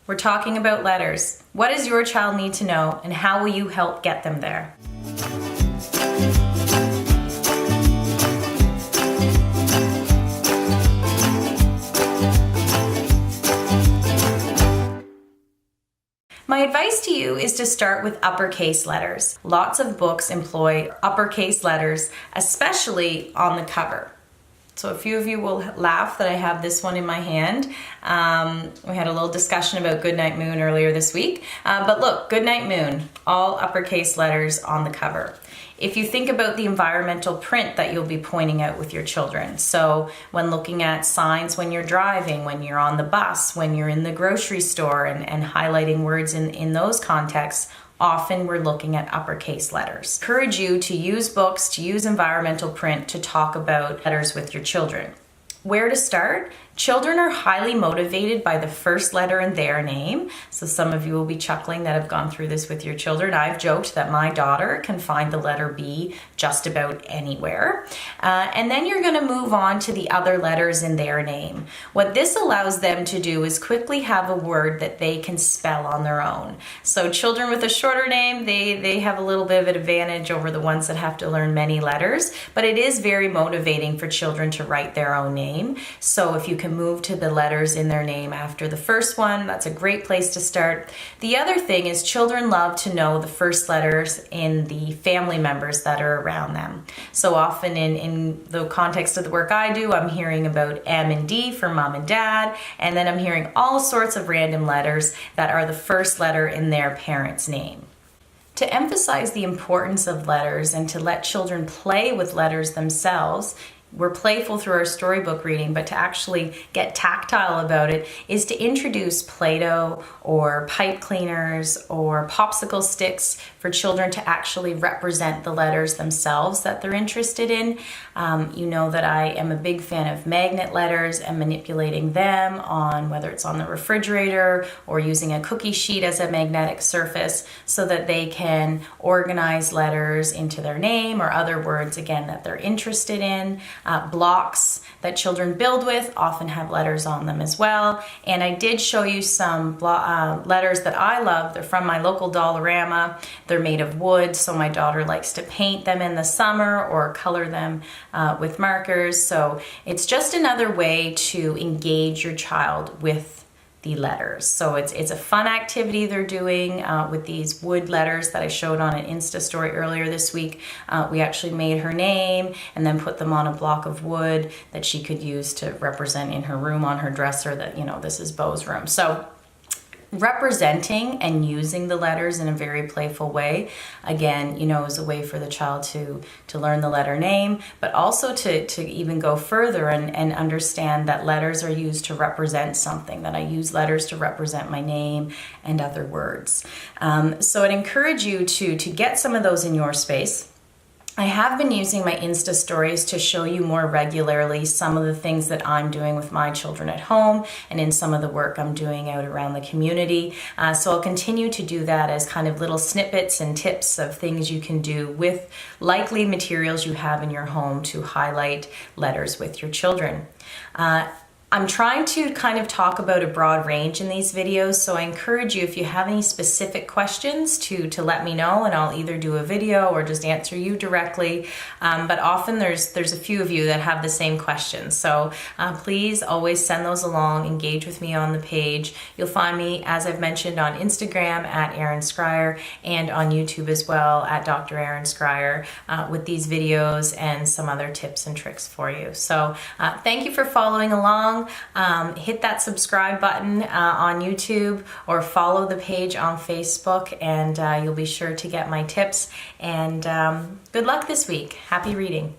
We're talking about letters. What does your child need to know, and how will you help get them there? My advice to you is to start with uppercase letters. Lots of books employ uppercase letters, especially on the cover. So a few of you will laugh that I have this one in my hand. We had a little discussion about Goodnight Moon earlier this week. But look, Goodnight Moon, all uppercase letters on the cover. If you think about the environmental print that you'll be pointing out with your children, so when looking at signs when you're driving, when you're on the bus, when you're in the grocery store and highlighting words in those contexts, often we're looking at uppercase letters. I encourage you to use books, to use environmental print to talk about letters with your children. Where to start? Children are highly motivated by the first letter in their name. So some of you will be chuckling that have gone through this with your children. I've joked that my daughter can find the letter B just about anywhere. And then you're going to move on to the other letters in their name. What this allows them to do is quickly have a word that they can spell on their own. So children with a shorter name, they have a little bit of an advantage over the ones that have to learn many letters, but it is very motivating for children to write their own name. So if you can move to the letters in their name after the first one, that's a great place to start. The other thing is children love to know the first letters in the family members that are around them. So often in the context of the work I do, I'm hearing about M and D for mom and dad, and then I'm hearing all sorts of random letters that are the first letter in their parent's name. To emphasize the importance of letters and to let children play with letters themselves, we're playful through our storybook reading, but to actually get tactile about it is to introduce Play-Doh or pipe cleaners or popsicle sticks for children to actually represent the letters themselves that they're interested in. You know that I am a big fan of magnet letters and manipulating them on whether it's on the refrigerator or using a cookie sheet as a magnetic surface so that they can organize letters into their name or other words, again, that they're interested in. Blocks that children build with often have letters on them as well. And I did show you some letters that I love. They're from my local Dollarama. They're made of wood, so my daughter likes to paint them in the summer or color them with markers. So it's just another way to engage your child with the letters. So it's a fun activity they're doing with these wood letters that I showed on an Insta story earlier this week. We actually made her name and then put them on a block of wood that she could use to represent in her room on her dresser that, you know, this is Beau's room. So representing and using the letters in a very playful way, again, you know, is a way for the child to learn the letter name, but also to even go further and understand that letters are used to represent something, that I use letters to represent my name and other words. So I'd encourage you to get some of those in your space. I have been using my Insta stories to show you more regularly some of the things that I'm doing with my children at home and in some of the work I'm doing out around the community. So I'll continue to do that as kind of little snippets and tips of things you can do with likely materials you have in your home to highlight letters with your children. I'm trying to kind of talk about a broad range in these videos, so I encourage you, if you have any specific questions, to let me know, and I'll either do a video or just answer you directly. But often there's a few of you that have the same questions, so please always send those along, engage with me on the page. You'll find me, as I've mentioned, on Instagram at Erin Scryer and on YouTube as well at Dr. Erin Scryer with these videos and some other tips and tricks for you. So thank you for following along. Hit that subscribe button on YouTube or follow the page on Facebook, and you'll be sure to get my tips. And good luck this week. Happy reading.